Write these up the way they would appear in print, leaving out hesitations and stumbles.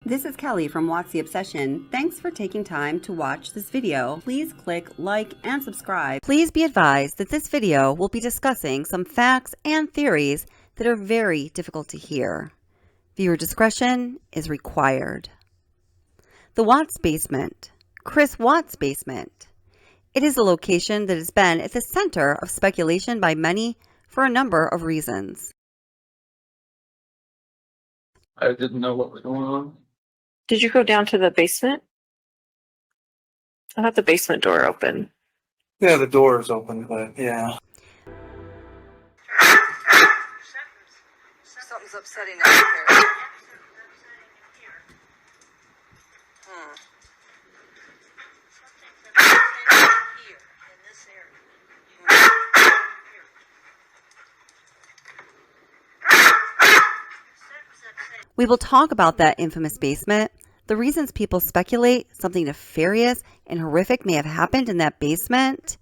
This is Kelly from Watts the Obsession. Thanks for taking time to watch this video. Please click like and subscribe. Please be advised that this video will be discussing some facts and theories that are very difficult to hear. Viewer discretion is required. The Watts basement. Chris Watts' basement. It is a location that has been at the center of speculation by many for a number of reasons. I didn't know what was going on. Did you go down to the basement? I thought the basement door opened. Yeah, the door is open, but yeah. Something's upsetting us here. We will talk about that infamous basement, the reasons people speculate something nefarious and horrific may have happened in that basement,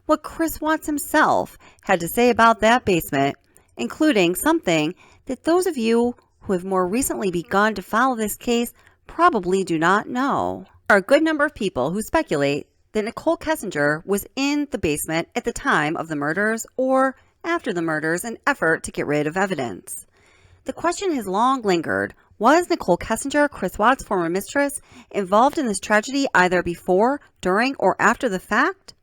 what Chris Watts himself had to say about that basement, including something that those of you who have more recently begun to follow this case probably do not know. There are a good number of people who speculate that Nikole Kessniger was in the basement at the time of the murders or after the murders in an effort to get rid of evidence. The question has long lingered, was Nikole Kessniger, Chris Watts' former mistress, involved in this tragedy either before, during, or after the fact?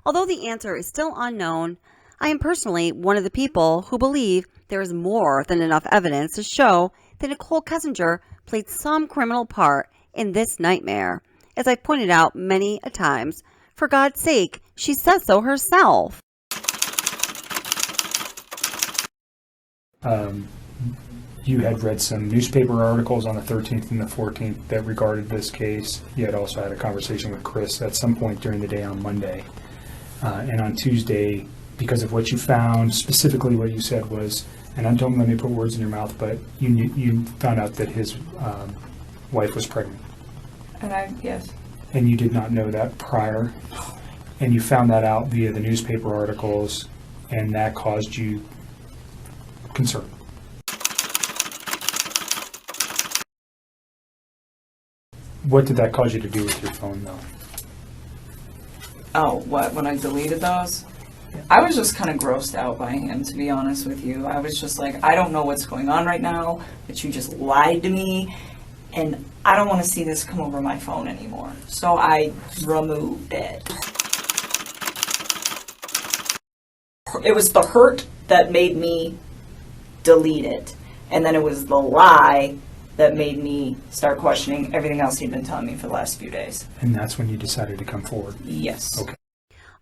Although the answer is still unknown, I am personally one of the people who believe there is more than enough evidence to show that Nikole Kessniger played some criminal part in this nightmare. As I've pointed out many a times, for God's sake, she says so herself. You had read some newspaper articles on the 13th and the 14th that regarded this case. You had also had a conversation with Chris at some point during the day on Monday. And on Tuesday, because of what you found, specifically what you said was, and don't let me put words in your mouth, but you found out that his wife was pregnant. Yes. And you did not know that prior. And you found that out via the newspaper articles, and that caused you concern. What did that cause you to do with your phone, though? Oh, what? When I deleted those? I was just kind of grossed out by him, to be honest with you. I was just like, I don't know what's going on right now, but you just lied to me, and I don't want to see this come over my phone anymore. So I removed it. It was the hurt that made me delete it, and then it was the lie that made me start questioning everything else he'd been telling me for the last few days. And that's when you decided to come forward? Yes. Okay.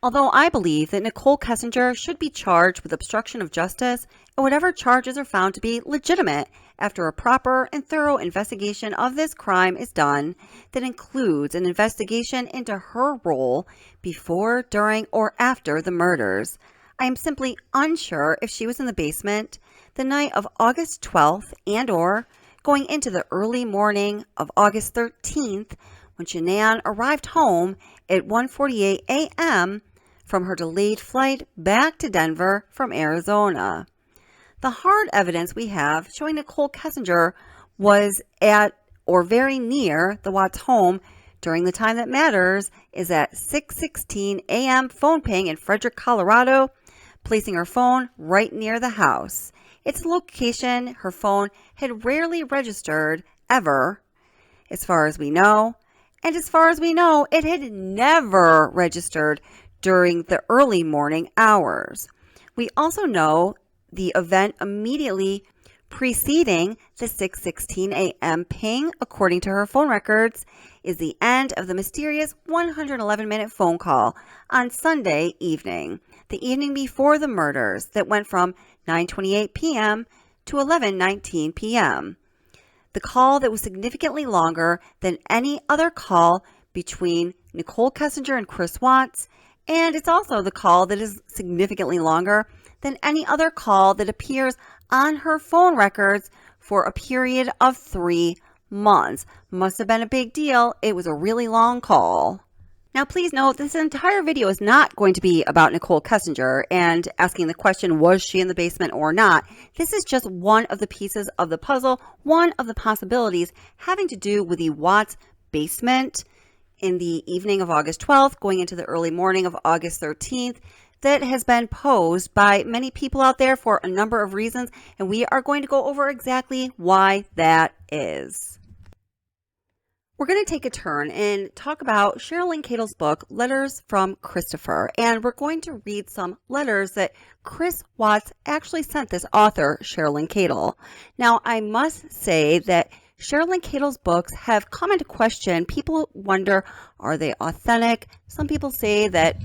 Although I believe that Nikole Kessniger should be charged with obstruction of justice and whatever charges are found to be legitimate after a proper and thorough investigation of this crime is done that includes an investigation into her role before, during, or after the murders, I am simply unsure if she was in the basement the night of August 12th and/or going into the early morning of August 13th when Shannan arrived home at 1:48 a.m. from her delayed flight back to Denver from Arizona. The hard evidence we have showing Nikole Kessniger was at or very near the Watts home during the time that matters is at 6:16 a.m. phone ping in Frederick, Colorado, placing her phone right near the house. Its location her phone had rarely registered ever, as far as we know. And as far as we know, it had never registered during the early morning hours. We also know the event immediately preceding the 6:16 a.m. ping, according to her phone records, is the end of the mysterious 111-minute phone call on Sunday evening, the evening before the murders that went from 9:28 p.m. to 11:19 p.m. The call that was significantly longer than any other call between Nikole Kessniger and Chris Watts, and it's also the call that is significantly longer than any other call that appears on her phone records for a period of 3 months. Must have been a big deal. It was a really long call. Now, please note this entire video is not going to be about Nichol Kessniger and asking the question, was she in the basement or not? This is just one of the pieces of the puzzle, one of the possibilities having to do with the Watts basement in the evening of August 12th, going into the early morning of August 13th, that has been posed by many people out there for a number of reasons, and we are going to go over exactly why that is. We're going to take a turn and talk about Sherilyn Cato's book, Letters from Christopher, and we're going to read some letters that Chris Watts actually sent this author, Sherilyn Cato. Now, I must say that Sherilyn Cato's books have come into question. People wonder, are they authentic? Some people say that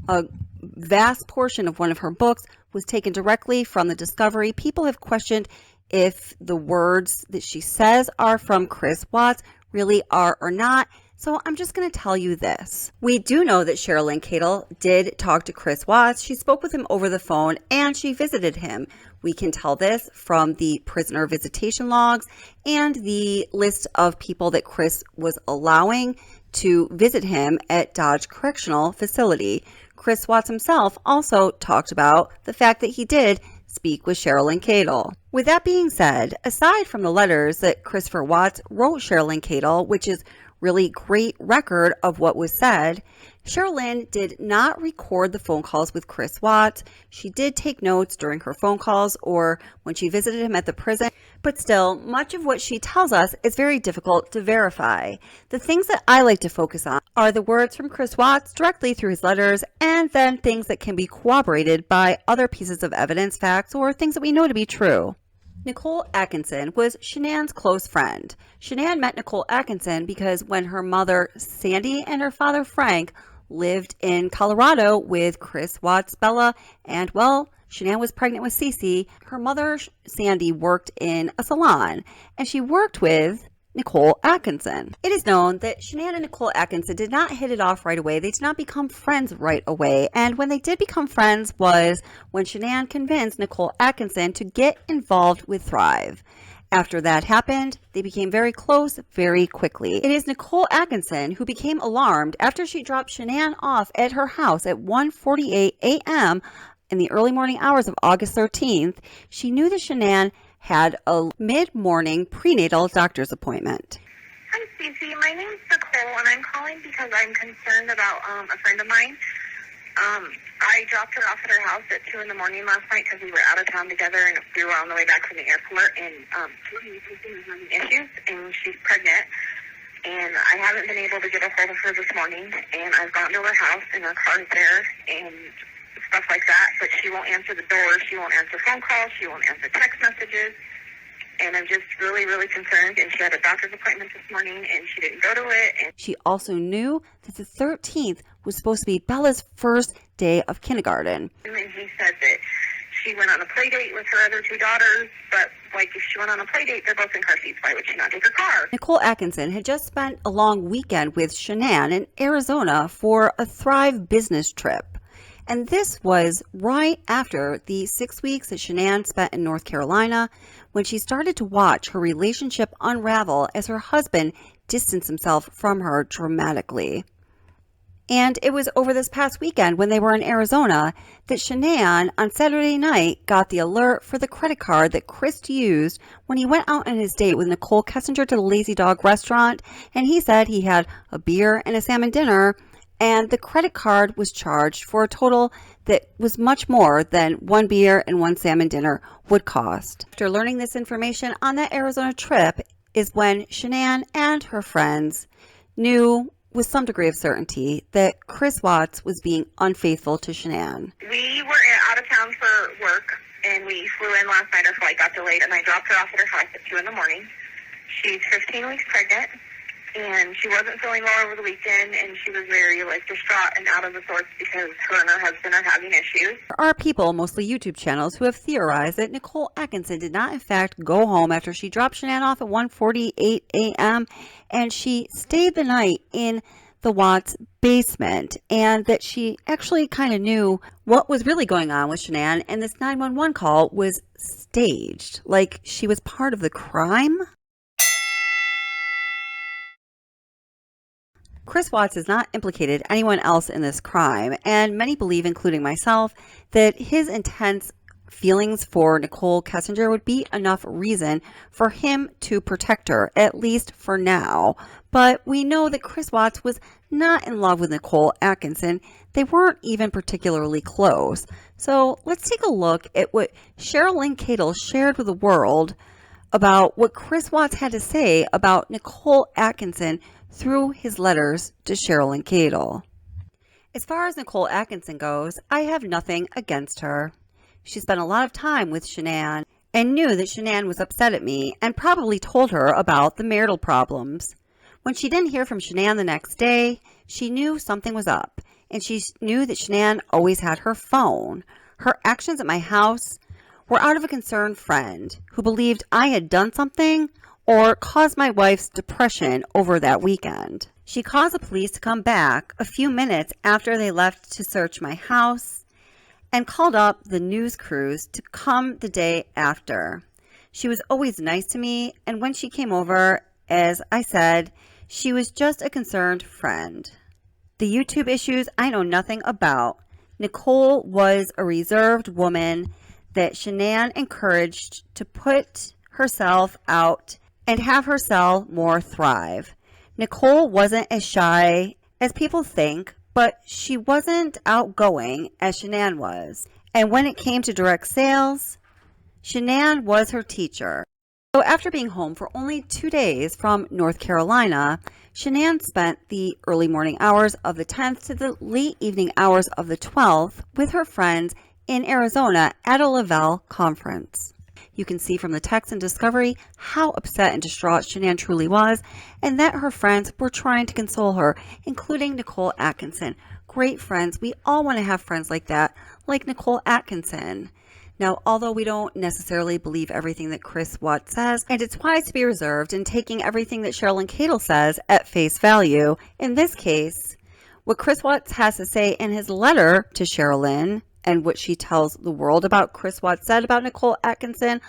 a vast portion of one of her books was taken directly from the Discovery. People have questioned if the words that she says are from Chris Watts really are or not. So I'm just going to tell you this. We do know that Sherilyn Cato did talk to Chris Watts. She spoke with him over the phone and she visited him. We can tell this from the prisoner visitation logs and the list of people that Chris was allowing to visit him at Dodge Correctional Facility. Chris Watts himself also talked about the fact that he did speak with Sherilyn Cato. With that being said, aside from the letters that Christopher Watts wrote Sherilyn Cato, which is really great record of what was said, Sherilyn did not record the phone calls with Chris Watts. She did take notes during her phone calls or when she visited him at the prison, but still, much of what she tells us is very difficult to verify. The things that I like to focus on are the words from Chris Watts directly through his letters, and then things that can be corroborated by other pieces of evidence, facts, or things that we know to be true. Nikole Atkinson was Shannan's close friend. Shannan met Nikole Atkinson because when her mother, Sandy, and her father, Frank, lived in Colorado with Chris Watts, Bella, and, well, Shannan was pregnant with Cece. Her mother, Sandy, worked in a salon, and she worked with Nikole Atkinson. It is known that Shannan and Nikole Atkinson did not hit it off right away. They did not become friends right away. And when they did become friends was when Shannan convinced Nikole Atkinson to get involved with Thrive. After that happened, they became very close very quickly. It is Nikole Atkinson who became alarmed after she dropped Shannan off at her house at 1:48 a.m. in the early morning hours of August 13th. She knew that Shannan had a mid-morning prenatal doctor's appointment. Hi, Cece. My name's Nikole, and I'm calling because I'm concerned about a friend of mine. I dropped her off at her house at 2 in the morning last night because we were out of town together, and we were on the way back from the airport, and she's having issues, and she's pregnant, and I haven't been able to get a hold of her this morning, and I've gone to her house, and her car's there, and stuff like that, but she won't answer the door, she won't answer phone calls, she won't answer text messages, and I'm just really, really concerned. And she had a doctor's appointment this morning, and she didn't go to it. And she also knew that the 13th was supposed to be Bella's first day of kindergarten. And he said that she went on a play date with her other two daughters, but like if she went on a play date, they're both in car seats. Why would she not take her car? Nikole Atkinson had just spent a long weekend with Shannan in Arizona for a Thrive business trip. And this was right after the 6 weeks that Shannan spent in North Carolina, when she started to watch her relationship unravel as her husband distanced himself from her dramatically. And it was over this past weekend when they were in Arizona that Shannan on Saturday night got the alert for the credit card that Chris used when he went out on his date with Nichol Kessniger to the Lazy Dog restaurant. And he said he had a beer and a salmon dinner, and the credit card was charged for a total that was much more than one beer and one salmon dinner would cost. After learning this information on that Arizona trip is when Shannan and her friends knew with some degree of certainty that Chris Watts was being unfaithful to Shannan. We were out of town for work, and we flew in last night. Our flight got delayed, and I dropped her off at her house at 2 in the morning. She's 15 weeks pregnant, and she wasn't feeling well over the weekend, and she was very distraught and out of the sorts because her and her husband are having issues. There are people, mostly YouTube channels, who have theorized that Nikole Atkinson did not in fact go home after she dropped Shannan off at 1:48 a.m. and she stayed the night in the Watts basement, and that she actually kind of knew what was really going on with Shannan, and this 911 call was staged, like she was part of the crime. Chris Watts has not implicated anyone else in this crime, and many believe, including myself, that his intense feelings for Nikole Kessniger would be enough reason for him to protect her, at least for now. But we know that Chris Watts was not in love with Nikole Atkinson. They weren't even particularly close. So let's take a look at what Nikole shared with the world about what Chris Watts had to say about Nikole Atkinson through his letters to Nikole. As far as Nikole Atkinson goes, I have nothing against her. She spent a lot of time with Shannan and knew that Shannan was upset at me and probably told her about the marital problems. When she didn't hear from Shannan the next day, she knew something was up, and she knew that Shannan always had her phone. Her actions at my house were out of a concerned friend who believed I had done something or caused my wife's depression over that weekend. She caused the police to come back a few minutes after they left to search my house and called up the news crews to come the day after. She was always nice to me, and when she came over, as I said, she was just a concerned friend. The YouTube issues I know nothing about. Nikole was a reserved woman that Shannan encouraged to put herself out and have her sell more thrive. Nikole wasn't as shy as people think, but she wasn't outgoing as Shannan was. And when it came to direct sales, Shannan was her teacher. So after being home for only 2 days from North Carolina, Shannan spent the early morning hours of the 10th to the late evening hours of the 12th with her friends in Arizona at a Lavelle conference. You can see from the text and discovery how upset and distraught Shannan truly was, and that her friends were trying to console her, including Nikole Atkinson. Great friends. We all want to have friends like that, like Nikole Atkinson. Now, although we don't necessarily believe everything that Chris Watts says, and it's wise to be reserved in taking everything that Nikole says at face value, in this case, what Chris Watts has to say in his letter to Sherilyn and what she tells the world about Chris Watts said about Nikole Atkinson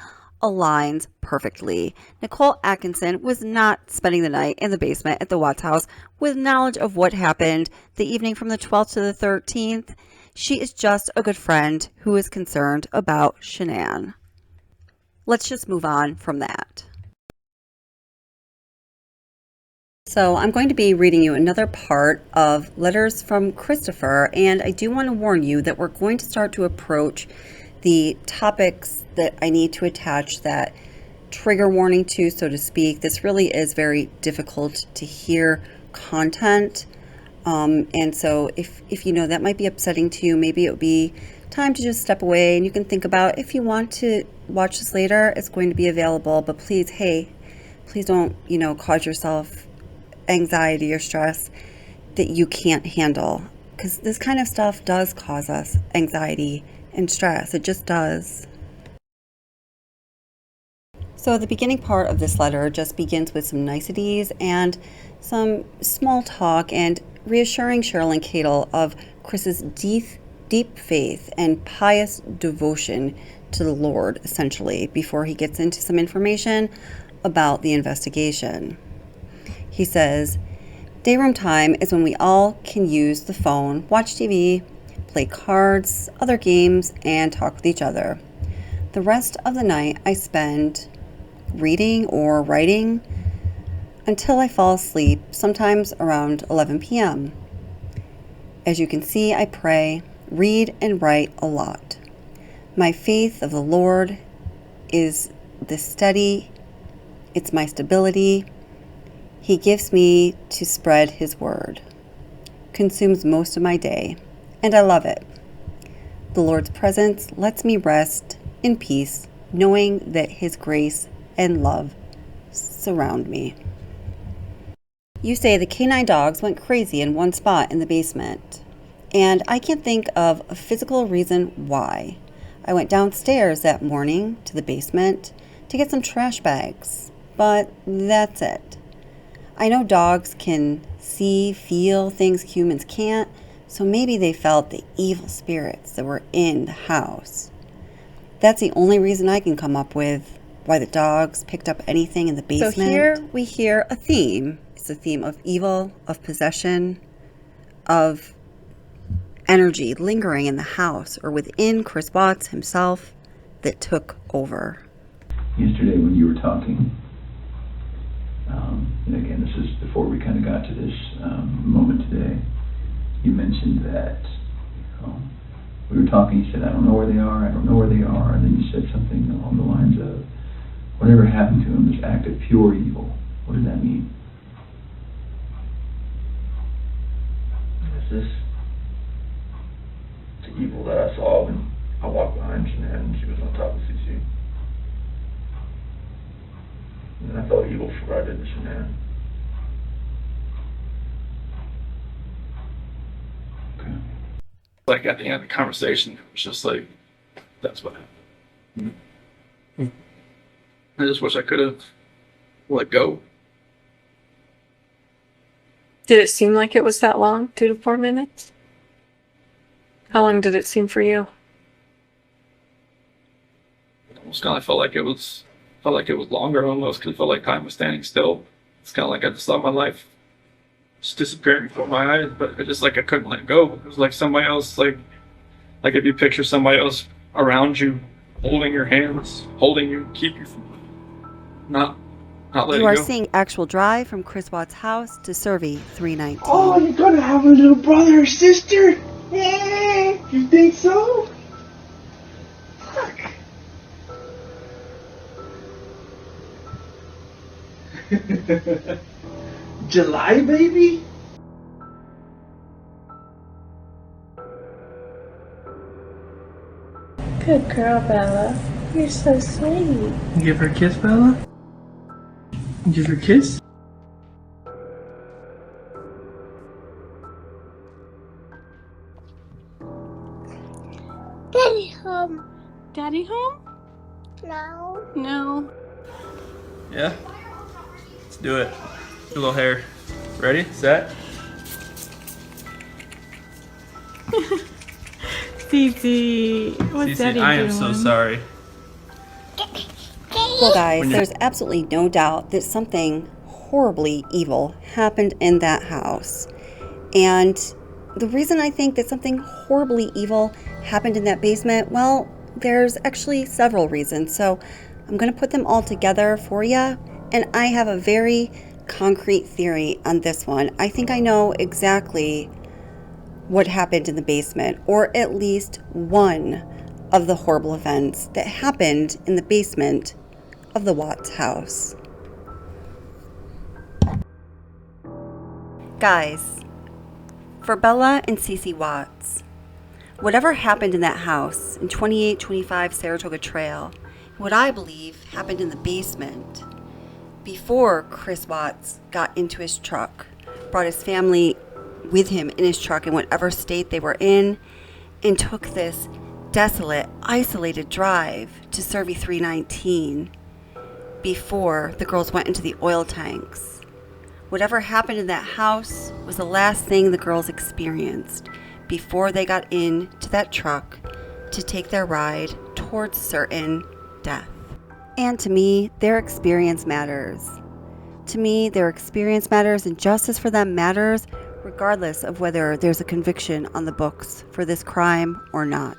aligns perfectly. Nikole Atkinson was not spending the night in the basement at the Watts house with knowledge of what happened the evening from the 12th to the 13th. She is just a good friend who is concerned about Shannan. Let's just move on from that. So I'm going to be reading you another part of Letters from Christopher, and I do want to warn you that we're going to start to approach the topics that I need to attach that trigger warning to, so to speak. This really is very difficult to hear content, and so if you know that might be upsetting to you, maybe it would be time to just step away, and you can think about if you want to watch this later, it's going to be available, but please don't, cause yourself anxiety or stress that you can't handle, because this kind of stuff does cause us anxiety and stress. It just does. So the beginning part of this letter just begins with some niceties and some small talk and reassuring Nikole of Chris's deep faith and pious devotion to the Lord, essentially, before he gets into some information about the investigation. He says, dayroom time is when we all can use the phone, watch TV, play cards, other games, and talk with each other. The rest of the night I spend reading or writing until I fall asleep, sometimes around 11 p.m. As you can see, I pray, read, and write a lot. My faith of the Lord is the steady, it's my stability. He gives me to spread his word, consumes most of my day, and I love it. The Lord's presence lets me rest in peace, knowing that his grace and love surround me. You say the canine dogs went crazy in one spot in the basement, and I can't think of a physical reason why. I went downstairs that morning to the basement to get some trash bags, but that's it. I know dogs can see, feel things humans can't, so maybe they felt the evil spirits that were in the house. That's the only reason I can come up with. why the dogs picked up anything in the basement. So here we hear a theme. It's a theme of evil, of possession, of energy lingering in the house or within Chris Watts himself that took over. Yesterday when you were talking, and again, this is before we kind of got to this moment today, you mentioned that we were talking, you said, I don't know where they are, and then you said something along the lines of, whatever happened to them, this act of pure evil. What does that mean? It's this the evil that I saw when I walked behind Shannan and she was on top of CC. And I felt evil for what I did to Shannan. Okay. Like at the end of the conversation, it was just like, that's what happened. I just wish I could have let go. Did it seem like it was that long? 2 to 4 minutes? How long did it seem for you? It almost kind of felt like it was longer almost, because it felt like time was standing still. It's kind of like I just saw my life just disappearing before my eyes, but it just like I couldn't let go. It was like somebody else, like if you picture somebody else around you, holding your hands, holding you, keep you from not letting You are go. seeing actual drive from Chris Watts' house to Survey 319. Oh, you're gonna have a little brother or sister? You think so? Fuck. July, baby? Good girl, Bella. You're so sweet. Give her a kiss, Bella? Give her a kiss? Daddy home. Daddy home? No. No. Yeah? Let's do it. Do a little hair. Ready? Set? Cece, what's Cece, Daddy I doing? am so sorry. Well, guys, there's absolutely no doubt that something horribly evil happened in that house. And the reason I think that something horribly evil happened in that basement, well, there's actually several reasons. So I'm going to put them all together for you. And I have a very concrete theory on this one. I think I know exactly what happened in the basement, or at least one of the horrible events that happened in the basement of the Watts house. Guys, for Bella and Cece Watts, whatever happened in that house in 2825 Saratoga Trail, what I believe happened in the basement before Chris Watts got into his truck, brought his family with him in his truck in whatever state they were in, and took this desolate, isolated drive to Survey 319 before the girls went into the oil tanks. Whatever happened in that house was the last thing the girls experienced before they got into that truck to take their ride towards certain death. And to me, their experience matters. To me, their experience matters, and justice for them matters regardless of whether there's a conviction on the books for this crime or not.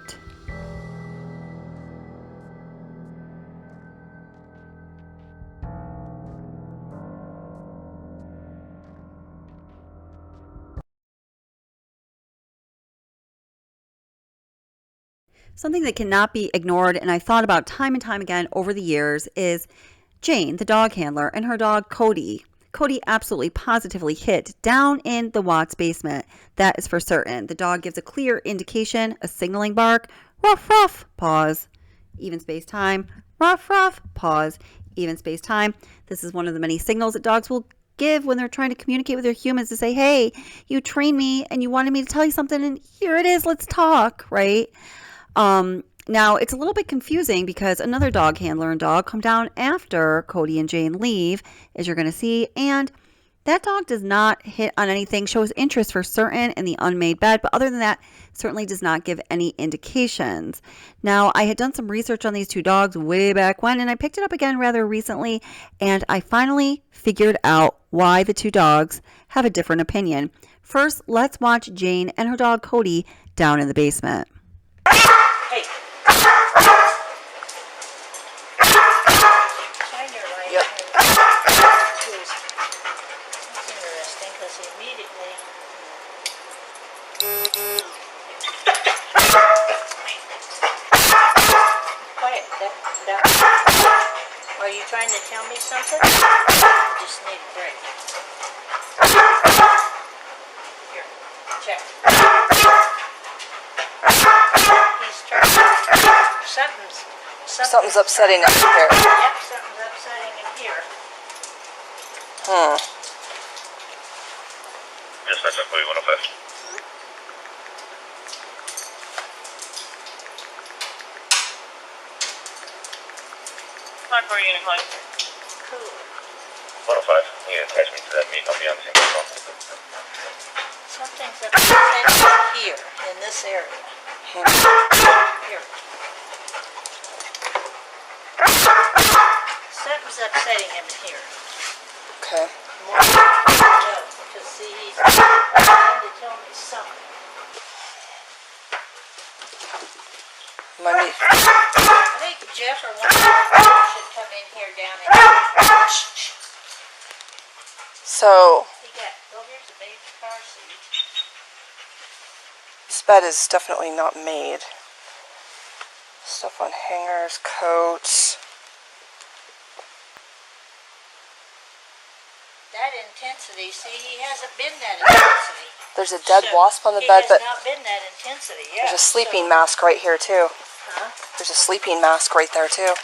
Something that cannot be ignored, and I thought about time and time again over the years, is Jane, the dog handler, and her dog Cody. Cody absolutely positively hid down in the Watts basement. That is for certain. The dog gives a clear indication, a signaling bark, ruff, ruff, pause, even space time, ruff, ruff, pause, even space time. This is one of the many signals that dogs will give when they're trying to communicate with their humans to say, hey, you trained me and you wanted me to tell you something, and here it is, let's talk, right? Now, it's a little bit confusing because another dog handler and dog come down after Cody and Jane leave, as you're going to see, and That dog does not hit on anything, shows interest for certain in the unmade bed, but other than that, certainly does not give any indications. Now, I had done some research on these two dogs way back when, and I picked it up again rather recently, and I finally figured out why the two dogs have a different opinion. First, let's watch Jane and her dog Cody down in the basement. Hey. Shine your light. Yep. That's interesting because immediately. Quiet. Are you trying to tell me something? I just need a break. Here, check. He's trying. Something's upsetting him here. Yep, something's upsetting him here. Yes, that's up 105. Time for you, Nikole. Cool. 105. You can attach me to that meet. I'll be on the same call. Something's upsetting him here, in this area. Here. Something's upsetting him here. Okay. More than I know, because see, he's trying to tell me something. Money. I think Jeff or one of you should come in here down and So, here's a baby car seat. this bed is definitely not made. Stuff on hangers, coats. That intensity, see, he hasn't been that intensity. There's a dead wasp on the bed, but he has not been that intensity, yeah. there's a sleeping mask right here too. Huh? There's a sleeping mask right there too.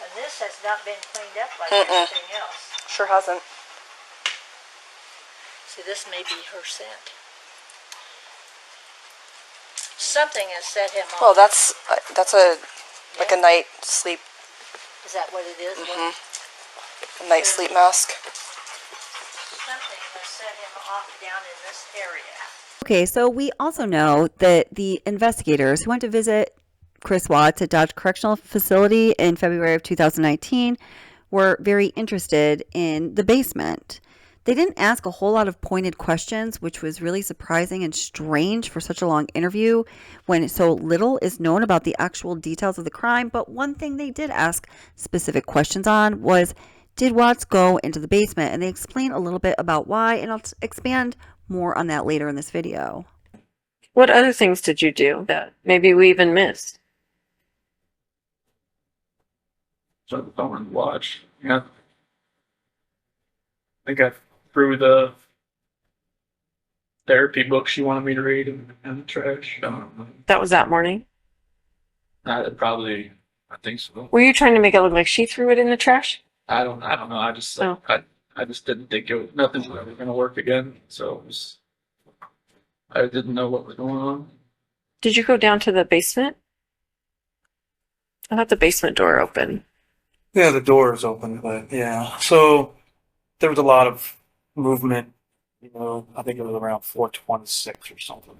And this has not been cleaned up like Mm-mm. everything else. Sure hasn't. See, this may be her scent. Something has set him off. Well, that's a like a night sleep. Is that what it is? A night sleep mask. Something has set him off down in this area. Okay, so we also know that the investigators who went to visit Chris Watts at Dodge Correctional Facility in February of 2019 were very interested in the basement. They didn't ask a whole lot of pointed questions, which was really surprising and strange for such a long interview when so little is known about the actual details of the crime. But one thing they did ask specific questions on was, did Watts go into the basement? And they explain a little bit about why, and I'll expand more on that later in this video. What other things did you do that maybe we even missed? So the phone and watch. Yeah. I think I threw the therapy book she wanted me to read in the trash. That was that morning? I think so. Were you trying to make it look like she threw it in the trash? I don't know. I just I just didn't think nothing was ever going to work again. So I didn't know what was going on. Did you go down to the basement? I thought the basement door opened. Yeah, the door is open, but yeah. So there was a lot of movement. You know, I think it was around 4:26 or something.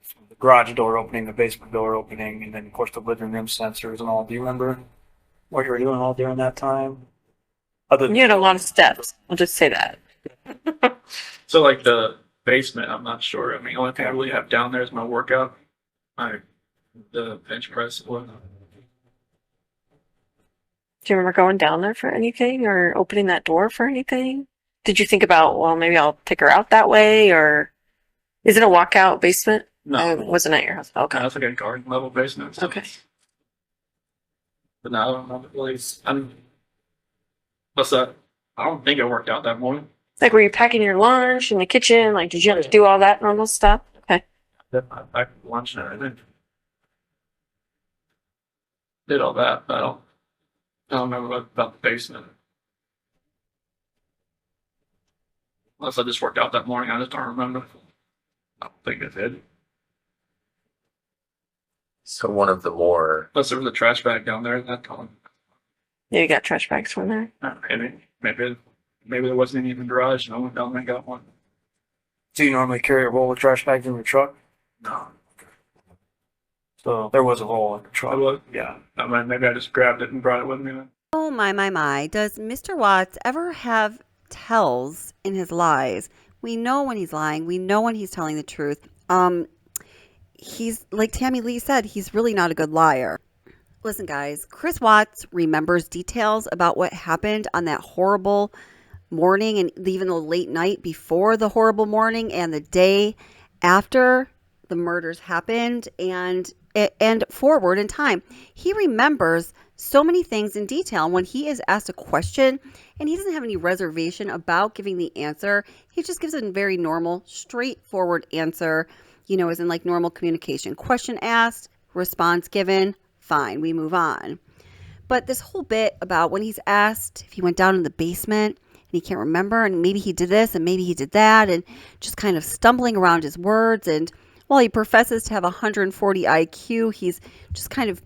From the garage door opening, the basement door opening, and then of course the living room sensors and all. Do you remember what you were doing all during that time? You had a lot of steps. I'll just say that. So like the basement, I'm not sure. I mean, the only thing I really have down there is my workout, the bench press and whatnot. Do you remember going down there for anything or opening that door for anything? Did you think about, well, maybe I'll take her out that way, or is it a walkout basement? No. It wasn't at your house. Okay. No, it's like a garden level basement. So Okay. But no, I don't know the place. What's that? I don't think it worked out that morning. Like, were you packing your lunch in the kitchen? Like, did you have to do all that normal stuff? Okay. I packed lunch and everything. Did all that, but I don't remember about the basement. Unless I just worked out that morning, I just don't remember. I don't think I did. So one of the more. Plus, there was a trash bag down there at that time. Yeah, you got trash bags from there. Maybe there wasn't any in the garage, and I went down there and got one. Do you normally carry a roll of trash bags in your truck? No. So there was a roll in the truck. I was. Yeah. Maybe I just grabbed it and brought it with me then. Oh, my. Does Mr. Watts ever have tells in his lies? We know when he's lying. We know when he's telling the truth. He's, like Tammy Lee said, he's really not a good liar. Listen, guys, Chris Watts remembers details about what happened on that horrible morning and even the late night before the horrible morning and the day after the murders happened and forward in time. He remembers so many things in detail. When he is asked a question and he doesn't have any reservation about giving the answer, he just gives a very normal, straightforward answer, as in like normal communication. Question asked, response given, fine, we move on. But this whole bit about when he's asked if he went down in the basement and he can't remember, and maybe he did this and maybe he did that, and just kind of stumbling around his words, and while he professes to have 140 IQ, he's just kind of,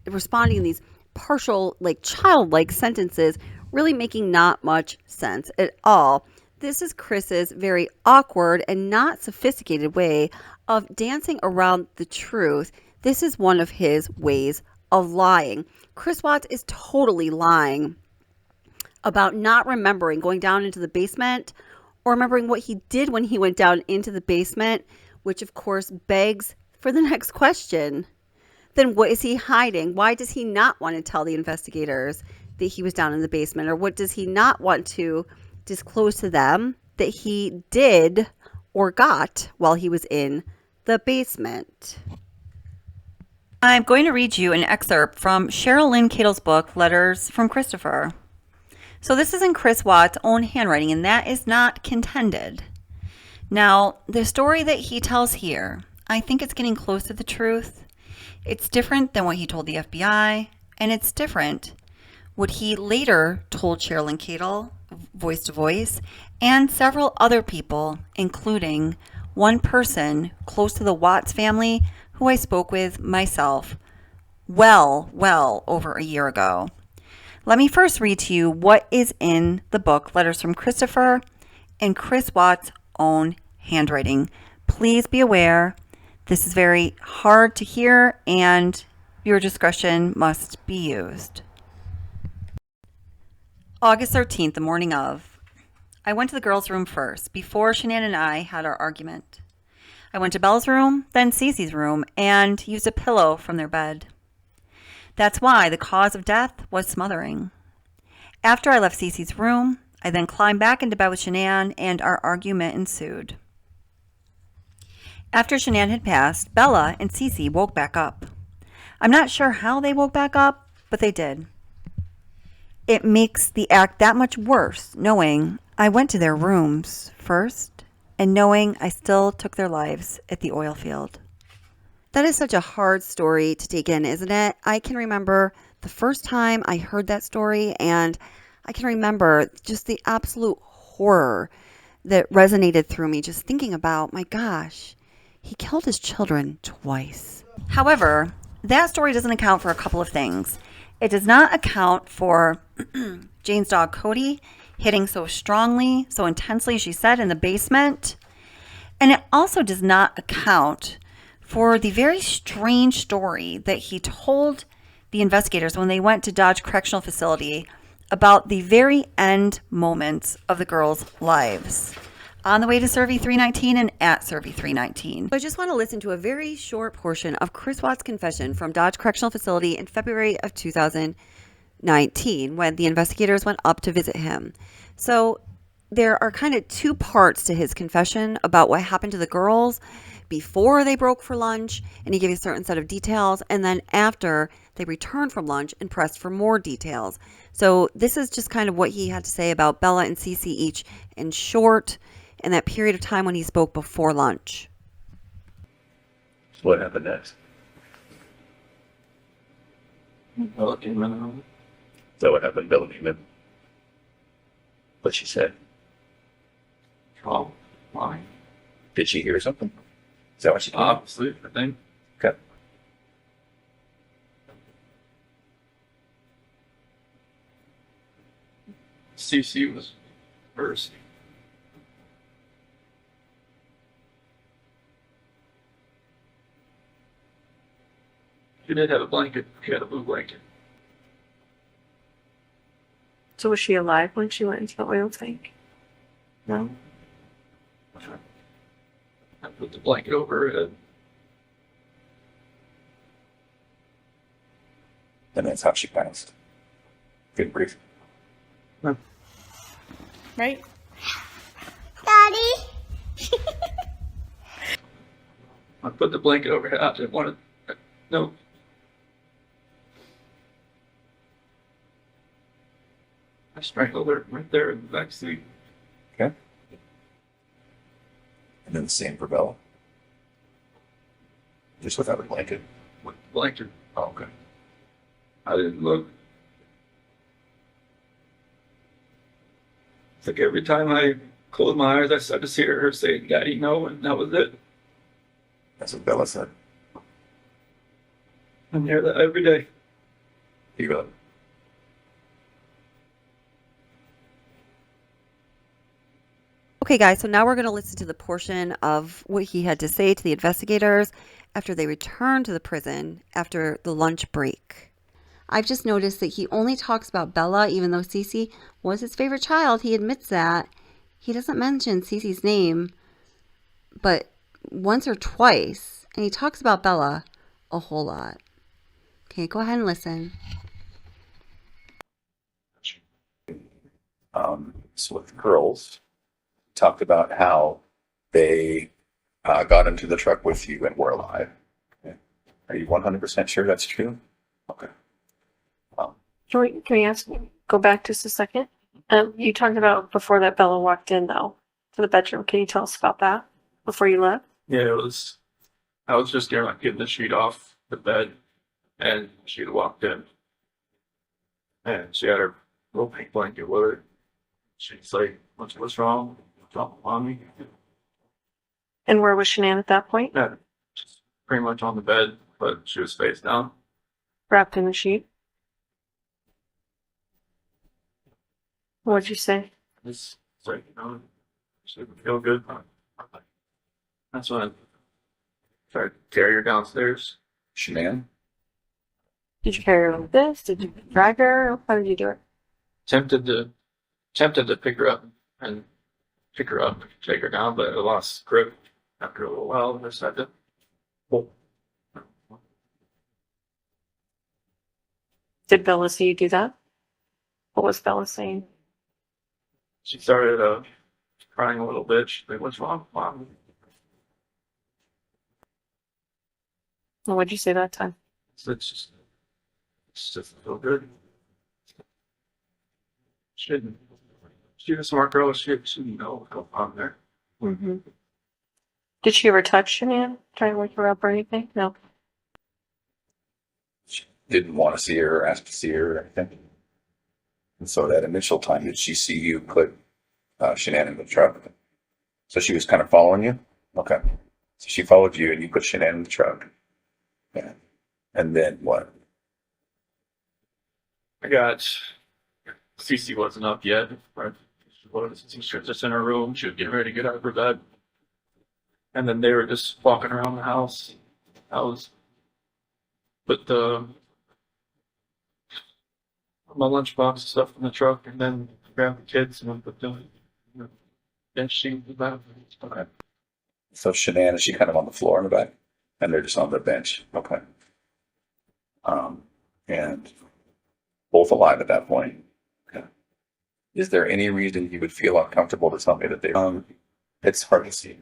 responding in these partial, like childlike sentences, really making not much sense at all. This is Chris's very awkward and not sophisticated way of dancing around the truth. This is one of his ways of lying. Chris Watts is totally lying about not remembering going down into the basement or remembering what he did when he went down into the basement, which of course begs for the next question. Then what is he hiding? Why does he not want to tell the investigators that he was down in the basement? Or what does he not want to disclose to them that he did or got while he was in the basement? I'm going to read you an excerpt from Cheryl Lynn Cato's book, Letters from Christopher. So this is in Chris Watts' own handwriting, and that is not contended. Now, the story that he tells here, I think it's getting close to the truth. It's different than what he told the FBI, and it's different what he later told Cheryl Lynn Cato, voice to voice, and several other people, including one person close to the Watts family who I spoke with myself well over a year ago. Let me first read to you what is in the book, Letters from Christopher, in Chris Watts' own handwriting. Please be aware, this is very hard to hear and your discretion must be used. August 13th, the morning of. I went to the girls' room first, before Shannan and I had our argument. I went to Belle's room, then Cece's room, and used a pillow from their bed. That's why the cause of death was smothering. After I left Cece's room, I then climbed back into bed with Shannan, and our argument ensued. After Shannan had passed, Bella and Cece woke back up. I'm not sure how they woke back up, but they did. It makes the act that much worse, knowing I went to their rooms first, and knowing I still took their lives at the oil field. That is such a hard story to take in, isn't it? I can remember the first time I heard that story, and I can remember just the absolute horror that resonated through me, just thinking about, my gosh, he killed his children twice. However, that story doesn't account for a couple of things. It does not account for Jane's dog Cody hitting so strongly, so intensely, she said, in the basement. And it also does not account for the very strange story that he told the investigators when they went to Dodge Correctional Facility about the very end moments of the girls' lives on the way to Survey 319 and at Survey 319. I just want to listen to a very short portion of Chris Watts' confession from Dodge Correctional Facility in February of 2019 when the investigators went up to visit him. So there are kind of two parts to his confession about what happened to the girls before they broke for lunch, and he gave a certain set of details, and then after they returned from lunch and pressed for more details. So this is just kind of what he had to say about Bella and Cece each in short, in that period of time when he spoke before lunch. So what happened next? Bella came in the room. Is that what happened? Bella came in. What she said? Oh, why? Did she hear something? Is that what she did? Obviously, I think. Okay. CC was first. She did have a blanket. She had a blue blanket. So was she alive when she went into the oil tank? No. I put the blanket over her head. And that's how she passed. Good brief. Right? Daddy? I put the blanket over her head. I didn't want to. No. I strangled her right there in the back seat. Okay. And then the same for Bella. Just without a blanket. With the blanket. Oh, okay. I didn't look. It's like every time I closed my eyes, I started to see her say, "Daddy, no," and that was it. That's what Bella said. I hear that every day. You got it. Okay, guys, so now we're going to listen to the portion of what he had to say to the investigators after they returned to the prison after the lunch break. I've just noticed that he only talks about Bella, even though Cece was his favorite child. He admits that. He doesn't mention Cece's name, but once or twice, and he talks about Bella a whole lot. Okay, go ahead and listen. So with the girls, talked about how they got into the truck with you and were alive. Okay. Are you 100% sure that's true? Okay. Can we go back just a second? You talked about before that Bella walked in, though, to the bedroom. Can you tell us about that before you left? Yeah, it was. I was just getting the sheet off the bed, and she had walked in, and she had her little pink blanket with her. She's like, "What's wrong? What's wrong, mommy?" And where was Shannan at that point? Yeah, just pretty much on the bed, but she was face down. Wrapped in the sheet. What'd you say? It's like, she didn't feel good. That's when I tried to carry her downstairs. Shannan? Did you carry her like this? Did you drag her? How did you do it? Tempted to pick her up and take her down, but I lost grip after a little while. I just had to pull. Did Bella see you do that? What was Bella saying? She started crying a little bit. She's like, "What's wrong, Mom?" And what'd you say that time? So it just feel good. She was a smart girl. She didn't know what's going on there. Mm-hmm. Did she ever touch Shannan? Try to wake her up or anything? No. She didn't want to see her or ask to see her or anything. And so that initial time, did she see you put Shannan in the truck? So she was kind of following you? Okay. So she followed you and you put Shannan in the truck. Yeah. And then what? I got Cece wasn't up yet. Right? She was just in her room. She was getting ready to get out of her bed. And then they were just walking around the house. I was put my lunchbox and stuff in the truck, and then grab the kids and put them in the bench sheet in the back. Okay. So Shannan, is she kind of on the floor in the back? And they're just on the bench. Okay. And both alive at that point. Okay. Is there any reason you would feel uncomfortable to tell me that they it's hard to see.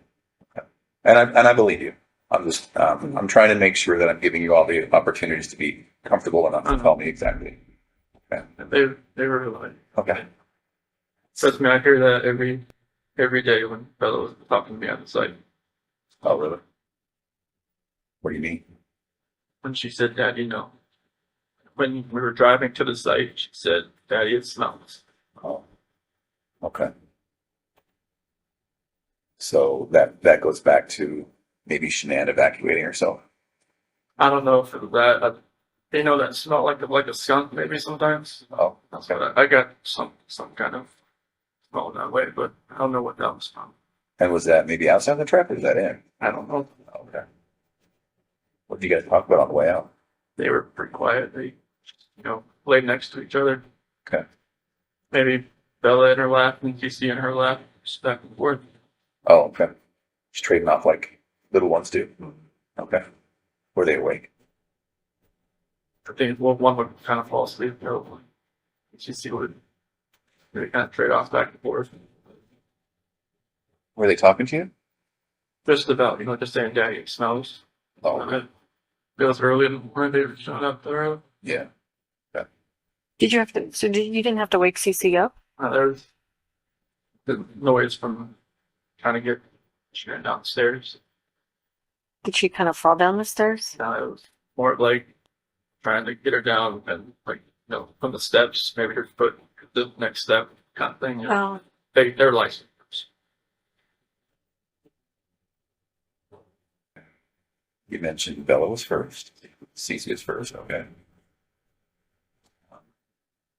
Okay. And I believe you. I'm just I'm trying to make sure that I'm giving you all the opportunities to be comfortable enough to tell me exactly. Okay. And they were like, okay. Trust me, I hear that every day when Bella was talking to me on the site. Oh really? What do you mean? When she said, "Daddy, no." When we were driving to the site, she said, "Daddy, it smells." Oh. Okay. So that goes back to maybe Shannan evacuating herself. I don't know if it was that. You know that smell like a skunk maybe sometimes. Oh, So I got some kind of smell that way, but I don't know what that was from. And was that maybe outside the trap or was that in? I don't know. Okay. What did you guys talk about on the way out? They were pretty quiet. They, laid next to each other. Okay. Maybe Bella in her lap and Casey in her lap, just back and forth. Oh, okay. Just trading off like little ones do. Okay. Were they awake? I think one would kind of fall asleep. Casey would kind of trade off back and forth. Were they talking to you? Just about, just saying, "Daddy, it smells." Oh, okay. It was early in the morning. They were showing up there. Yeah. Okay. Did you have to? So you didn't have to wake CC up? There was the noise from trying to get Shannan downstairs. Did she kind of fall down the stairs? It was more like trying to get her down and from the steps, maybe her foot, the next step kind of thing. Oh. They're licensed. You mentioned Bella was first. Cece was first. Okay.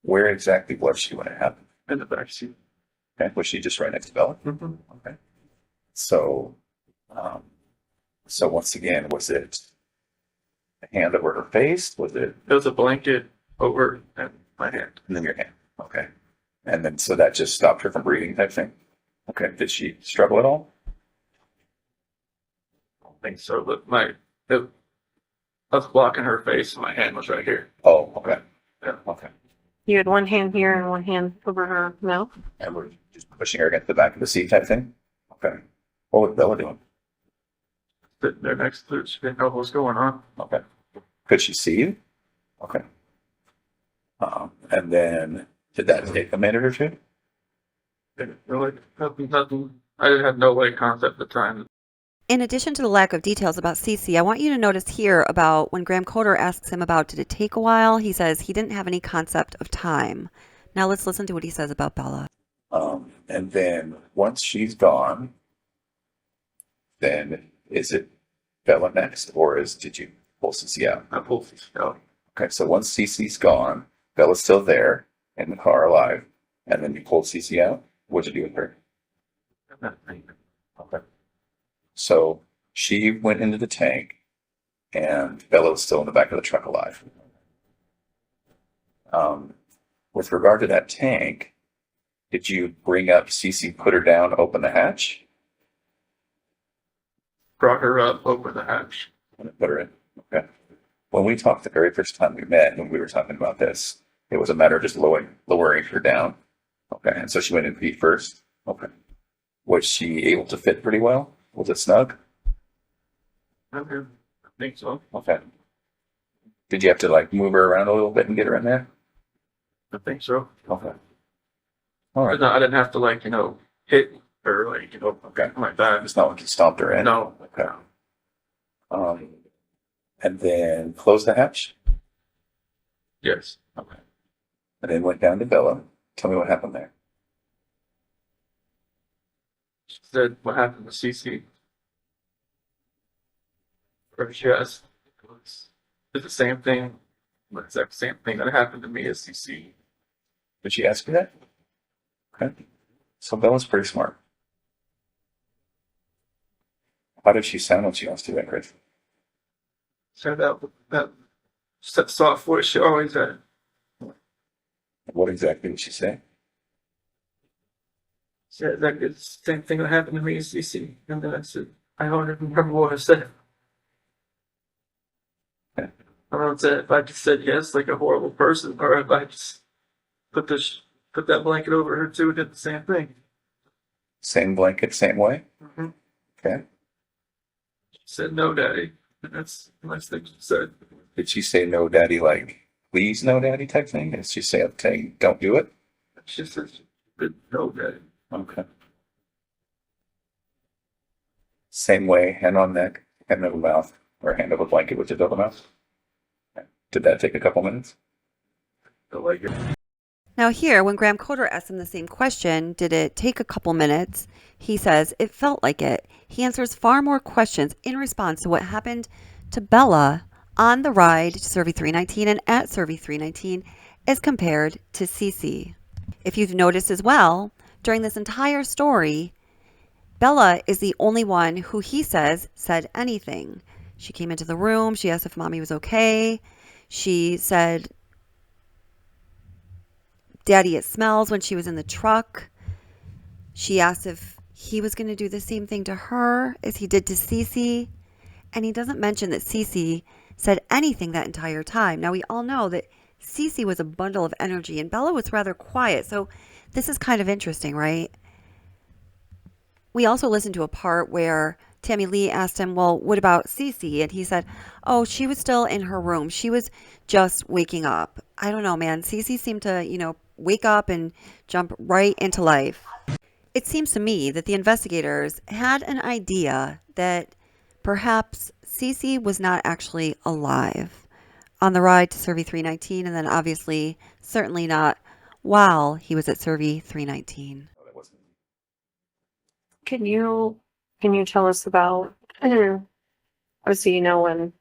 Where exactly was she when it happened? In the back seat. Okay. Was she just right next to Bella? Mm-hmm. Okay. So once again, was it a hand over her face? Was it? It was a blanket over my hand. And then your hand. Okay. And then so that just stopped her from breathing type thing? Okay. Did she struggle at all? I don't think so, but I was blocking her face and my hand was right here. Oh, okay. Yeah. Okay. You had one hand here and one hand over her mouth? And we're just pushing her against the back of the seat type thing? Okay. What was Bella doing? Sitting there next to her. She didn't know what was going on. Okay. Could she see you? Okay. And then did that take a minute or two? Didn't really, nothing. I had no concept of time. In addition to the lack of details about Cece, I want you to notice here about when Graham Coder asks him about did it take a while, he says he didn't have any concept of time. Now let's listen to what he says about Bella. And then once she's gone, then is it Bella next, or did you pull Cece out? I pulled Cece out. Okay, so once Cece's gone, Bella's still there in the car alive, and then you pulled Cece out. What'd you do with her? Okay. So she went into the tank, and Bella was still in the back of the truck alive. With regard to that tank, did you bring up Cece, put her down, open the hatch? Brought her up, opened the hatch. And put her in. Okay. When we talked the very first time we met, and we were talking about this, it was a matter of just lowering her down. Okay. And so she went in feet first. Okay. Was she able to fit pretty well? Was it snug? I think so. Okay. Did you have to move her around a little bit and get her in there? I think so. Okay. All right. No, I didn't have to hit her okay, like that. It's not like you stomped her in. No. Okay. And then close the hatch. Yes. Okay. And then went down to Bella. Tell me what happened there. She said what happened to Cece. Or she asked, it's the same thing, the exact same thing that happened to me as Cece. Did she ask you that? Okay. So Bella's pretty smart. How did she sound when she asked you that, Chris? So that soft voice she always had. What exactly did she say? Said that it's the same thing that happened to me as Cece. And then I said, I don't even remember what I said. Okay. I don't know if I just said yes, like a horrible person, or if I just put that blanket over her too and did the same thing. Same blanket, same way? Mm-hmm. Okay. She said, no, Daddy. And that's the nice thing she said. Did she say no, Daddy, please, no, Daddy type thing? Did she say, okay, don't do it? She said, no, Daddy. Okay. Same way, hand on neck, hand over mouth, or hand over blanket with your over mouth? Okay. Did that take a couple minutes? I like it. Now here, when Graham Coder asked him the same question, did it take a couple minutes? He says it felt like it. He answers far more questions in response to what happened to Bella on the ride to Survey 319 and at Survey 319 as compared to Cece. If you've noticed as well, during this entire story, Bella is the only one who he says said anything. She came into the room. She asked if Mommy was okay. She said, Daddy, it smells, when she was in the truck. She asked if he was going to do the same thing to her as he did to Cece. And he doesn't mention that Cece said anything that entire time. Now, we all know that Cece was a bundle of energy and Bella was rather quiet. So this is kind of interesting, right? We also listened to a part where Tammy Lee asked him, well, what about Cece? And he said, oh, she was still in her room. She was just waking up. I don't know, man. Cece seemed to, wake up and jump right into life. It seems to me that the investigators had an idea that perhaps Cece was not actually alive on the ride to Survey 319, and then obviously, certainly not while he was at Survey 319. Can you tell us about, obviously, when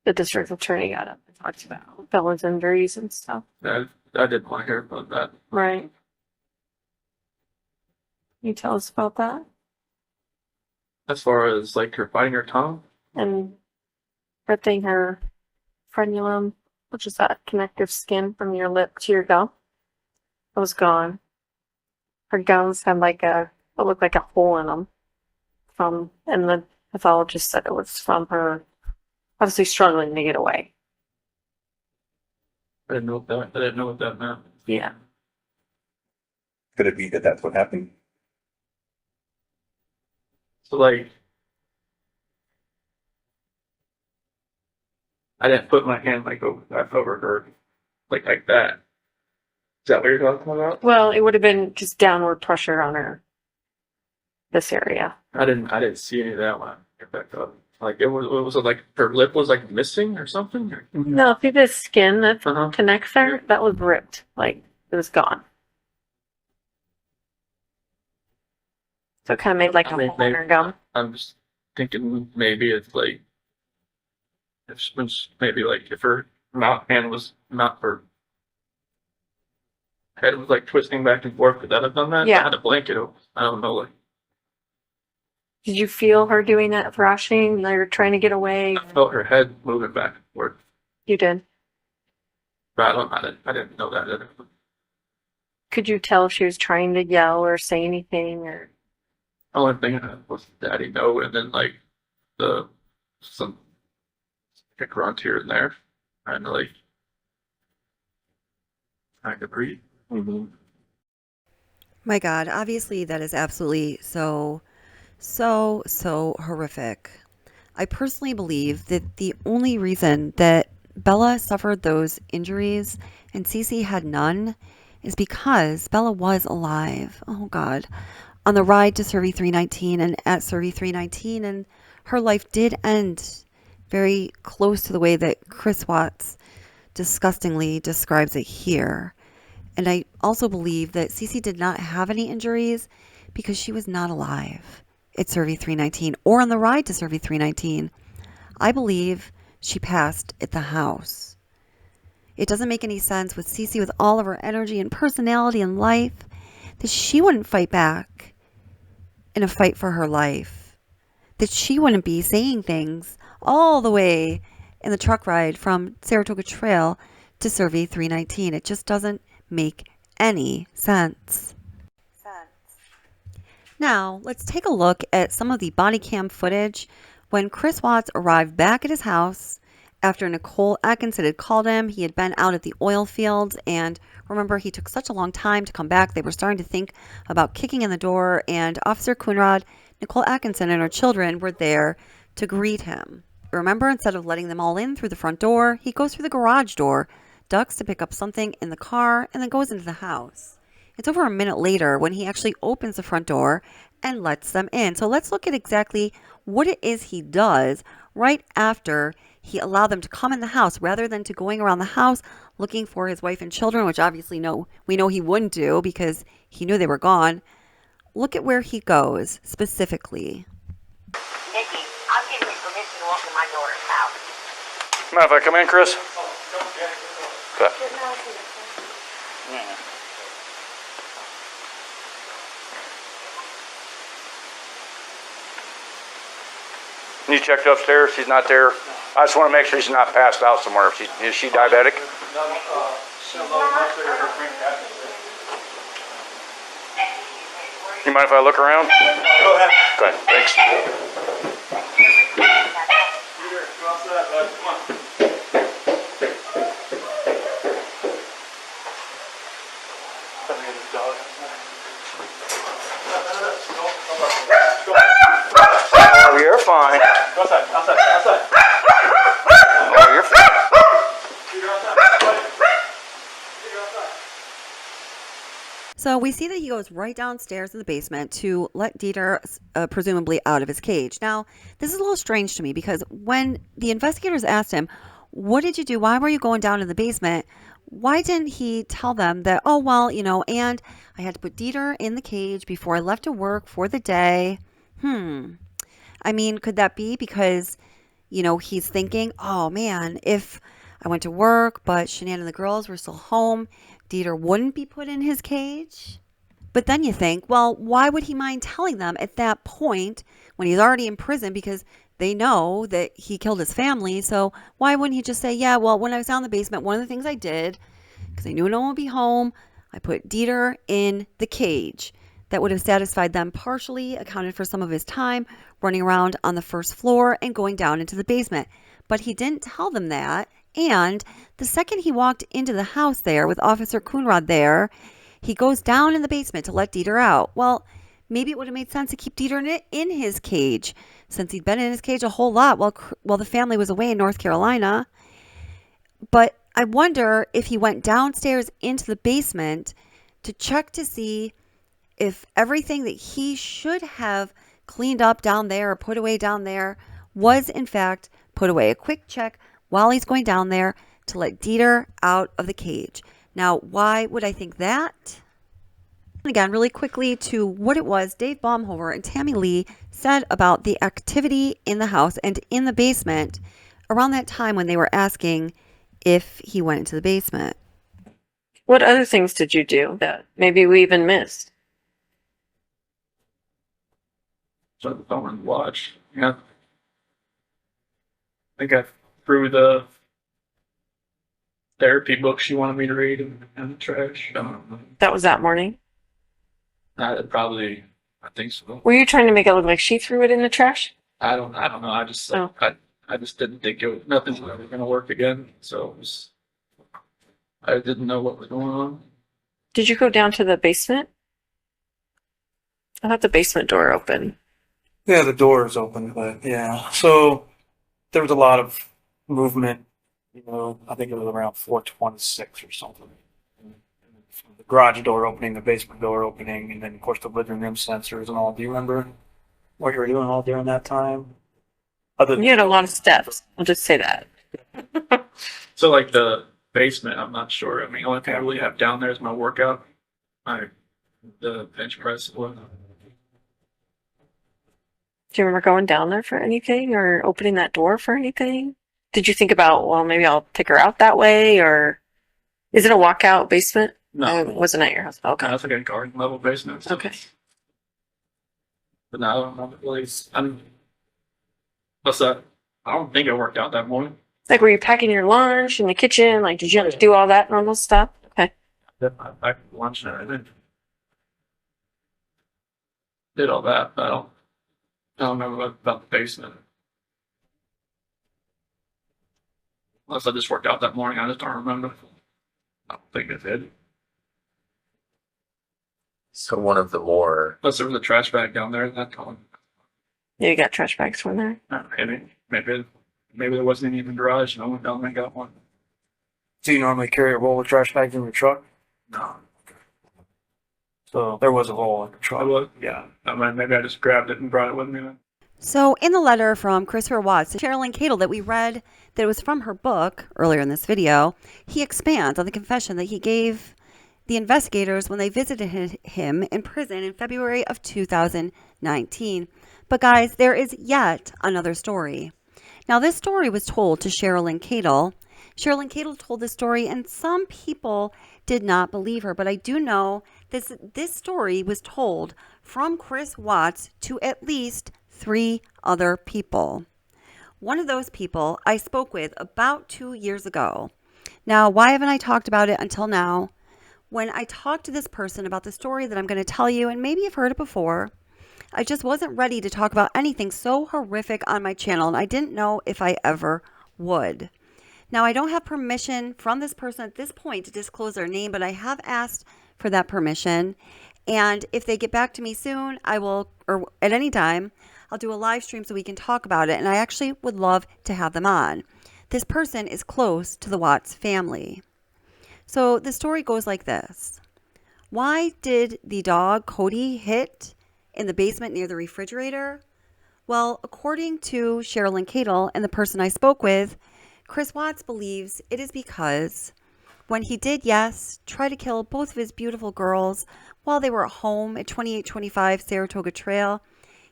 the district attorney got up and talked about Bella's injuries and stuff? I didn't want to hear about that. Right. Can you tell us about that? As far as like her biting her tongue? And ripping her frenulum, which is that connective skin from your lip to your gum. It was gone. Her gums had it looked like a hole in them. And the pathologist said it was from her obviously struggling to get away. I didn't know what that meant. Yeah. Could it be that that's what happened? So I didn't put my hand over her like that. Is that what you're talking about? Well, it would have been just downward pressure on her. This area. I didn't see any of that when I get back up. It was like her lip was missing or something? No, see the skin that connects there? That was ripped. It was gone. So it kind of made a hole in her gum. I'm just thinking maybe it's if her hand was not her head was twisting back and forth, could that have done that? Yeah. I had a blanket. I don't know. Did you feel her doing that thrashing? They were trying to get away? I felt her head moving back and forth. You did? But I didn't know that. Could you tell if she was trying to yell or say anything? Or Only thing was Daddy no, and then some grunt here and there, and trying to breathe. Mm-hmm. My God, obviously that is absolutely so horrific. I personally believe that the only reason that Bella suffered those injuries and Cece had none is because Bella was alive. Oh God. On the ride to Survey 319 and at Survey 319, and her life did end very close to the way that Chris Watts disgustingly describes it here. And I also believe that Cece did not have any injuries because she was not alive at Survey 319 or on the ride to Survey 319. I believe she passed at the house. It doesn't make any sense with Cece, with all of her energy and personality and life, that she wouldn't fight back in a fight for her life. That she wouldn't be saying things all the way in the truck ride from Saratoga Trail to Survey 319. It just doesn't make any sense. Now, let's take a look at some of the body cam footage when Chris Watts arrived back at his house after Nikole Atkinson had called him. He had been out at the oil fields, and remember, he took such a long time to come back. They were starting to think about kicking in the door, and Officer Coonrod, Nikole Atkinson, and her children were there to greet him. Remember, instead of letting them all in through the front door, he goes through the garage door, ducks to pick up something in the car, and then goes into the house. It's over a minute later when he actually opens the front door and lets them in. So let's look at exactly what it is he does right after he allowed them to come in the house, rather than to going around the house looking for his wife and children, which obviously we know he wouldn't do because he knew they were gone. Look at where he goes specifically. Nikki, I've given you permission to walk in my daughter's house. Mind if I come in, Chris? Okay. You checked upstairs? She's not there? I just want to make sure she's not passed out somewhere. Is she diabetic? You mind if I look around? Go ahead. Okay, thanks. Oh, you're fine. Outside. Oh, you're fine. So we see that he goes right downstairs in the basement to let Dieter presumably out of his cage. Now, this is a little strange to me because when the investigators asked him, what did you do? Why were you going down in the basement? Why didn't he tell them that, oh, well, and I had to put Dieter in the cage before I left to work for the day? I mean, could that be because, he's thinking, oh, man, if I went to work, but Shannan and the girls were still home, Dieter wouldn't be put in his cage? But then you think, well, why would he mind telling them at that point when he's already in prison because they know that he killed his family? So why wouldn't he just say, yeah, well, when I was down in the basement, one of the things I did, because I knew no one would be home, I put Dieter in the cage. That would have satisfied them partially, accounted for some of his time running around on the first floor and going down into the basement. But he didn't tell them that. And the second he walked into the house there with Officer Coonrod there, he goes down in the basement to let Dieter out. Well, maybe it would have made sense to keep Dieter in his cage since he'd been in his cage a whole lot while the family was away in North Carolina. But I wonder if he went downstairs into the basement to check to see if everything that he should have cleaned up down there or put away down there was in fact put away. A quick check while he's going down there to let Dieter out of the cage. Now, why would I think that? Again, really quickly to what it was Dave Baumhover and Tammy Lee said about the activity in the house and in the basement around that time when they were asking if he went into the basement. What other things did you do that maybe we even missed? Shut the phone and watch. Yeah. I think I threw the therapy book she wanted me to read in the trash. That was that morning? I think so. Were you trying to make it look like she threw it in the trash? I don't know. I just didn't think nothing was ever going to work again. So I didn't know what was going on. Did you go down to the basement? I thought the basement door opened. Yeah, the door is open, but yeah. So there was a lot of movement. I think it was around 4:26 or something. The garage door opening, the basement door opening, and then of course the living room sensors and all. Do you remember what you were doing all during that time? You had a lot of steps. I'll just say that. So like the basement, I'm not sure. I mean, the only thing I really have down there is my workout, the bench press. Do you remember going down there for anything or opening that door for anything? Did you think about, well, maybe I'll take her out that way, or is it a walkout basement? No. It wasn't at your house. Okay. No, it's like a garden level basement. So. Okay. But no, I don't know. What's that? I don't think it worked out that morning. Like, were you packing your lunch in the kitchen? Like, did you have to do all that normal stuff? Okay. I packed lunch and everything. Did all that, but I don't remember about the basement. Unless I just worked out that morning, I just don't remember. I don't think it did. So one of the more... Unless there was a trash bag down there at that time. Yeah, you got trash bags from there? Maybe there wasn't any in the garage and I went down there and got one. Do you normally carry a roll of trash bags in your truck? No. So there was a roll in the truck. Yeah. I mean, maybe I just grabbed it and brought it with me then. So in the letter from Christopher Watts to Sherilyn Cadle that we read that it was from her book earlier in this video, he expands on the confession that he gave the investigators when they visited him in prison in February of 2019. But guys, there is yet another story. Now, this story was told to Cheryl and Cadle. Cheryl and Cadle told this story, and some people did not believe her. But I do know this story was told from Chris Watts to at least 3 other people. One of those people I spoke with about 2 years ago. Now, why haven't I talked about it until now? When I talked to this person about the story that I'm going to tell you, and maybe you've heard it before, I just wasn't ready to talk about anything so horrific on my channel, and I didn't know if I ever would. Now, I don't have permission from this person at this point to disclose their name, but I have asked for that permission. And if they get back to me soon, I will, or at any time, I'll do a live stream so we can talk about it. And I actually would love to have them on. This person is close to the Watts family. So the story goes like this. Why did the dog Cody hit in the basement near the refrigerator? Well, according to Cheryl and Cadle and the person I spoke with, Chris Watts believes it is because when he did, yes, try to kill both of his beautiful girls while they were at home at 2825 Saratoga Trail,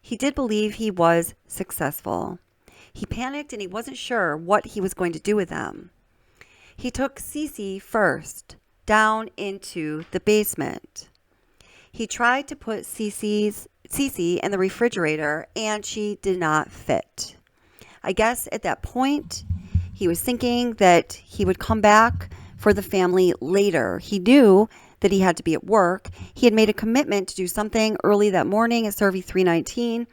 he did believe he was successful. He panicked and he wasn't sure what he was going to do with them. He took Cece first down into the basement. He tried to put Cece in the refrigerator and she did not fit. I guess at that point, he was thinking that he would come back for the family later. He knew that he had to be at work. He had made a commitment to do something early that morning at Survey 319,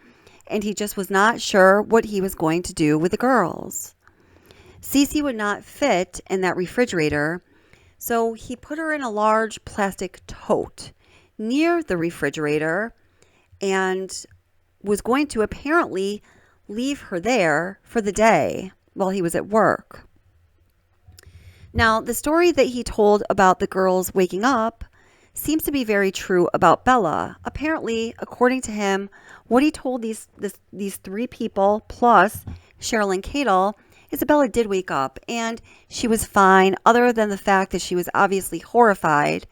and he just was not sure what he was going to do with the girls. Cece would not fit in that refrigerator, so he put her in a large plastic tote near the refrigerator and was going to apparently leave her there for the day while he was at work. Now, the story that he told about the girls waking up seems to be very true about Bella. Apparently, according to him, what he told these 3 people plus Cheryl and Cadle is that Bella did wake up and she was fine, other than the fact that she was obviously horrified.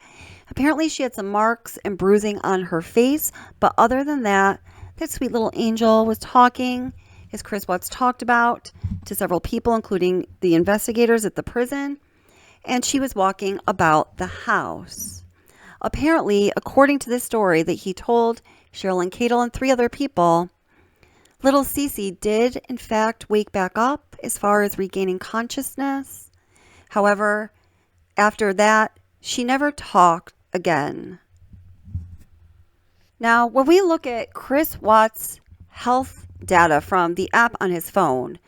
Apparently, she had some marks and bruising on her face, but other than that, that sweet little angel was talking, as Chris Watts talked about, to several people, including the investigators at the prison, and she was walking about the house. Apparently, according to this story that he told Cheryl and Cadle and 3 other people, little Cece did, in fact, wake back up as far as regaining consciousness. However, after that, she never talked again. Now, when we look at Chris Watts' health data from the app on his phone,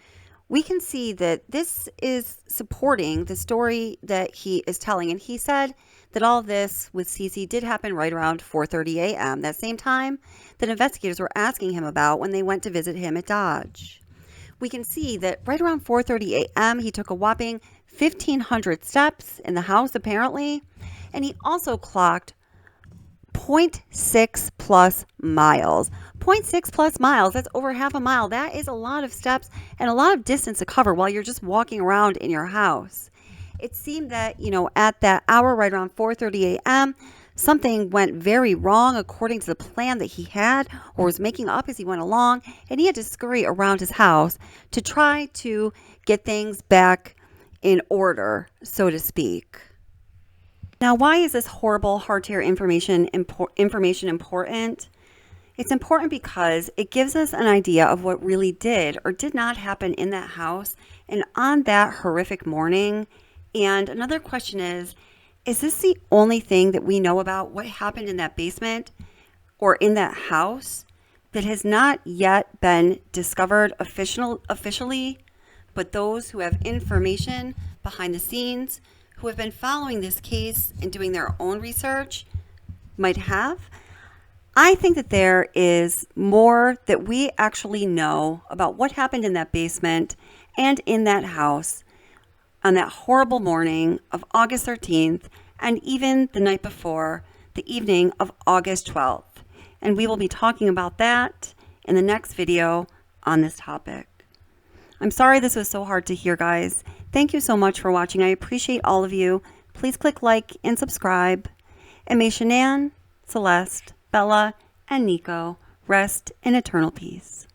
we can see that this is supporting the story that he is telling. And he said that all of this with Cece did happen right around 4:30 a.m., that same time that investigators were asking him about when they went to visit him at Dodge. We can see that right around 4:30 a.m., he took a whopping 1,500 steps in the house, apparently, and he also clocked 0.6 plus miles. 0.6 plus miles, that's over half a mile. That is a lot of steps and a lot of distance to cover while you're just walking around in your house. It seemed that, at that hour, right around 4:30 a.m., something went very wrong according to the plan that he had or was making up as he went along, and he had to scurry around his house to try to get things back in order, so to speak. Now, why is this horrible hardware information important? It's important because it gives us an idea of what really did or did not happen in that house and on that horrific morning. And another question is this the only thing that we know about what happened in that basement or in that house that has not yet been discovered officially, but those who have information behind the scenes, who have been following this case and doing their own research, might have? I think that there is more that we actually know about what happened in that basement and in that house on that horrible morning of August 13th and even the night before, the evening of August 12th. And we will be talking about that in the next video on this topic. I'm sorry this was so hard to hear, guys. Thank you so much for watching. I appreciate all of you. Please click like and subscribe. And may Shannan, Celeste, Bella, and Nico rest in eternal peace.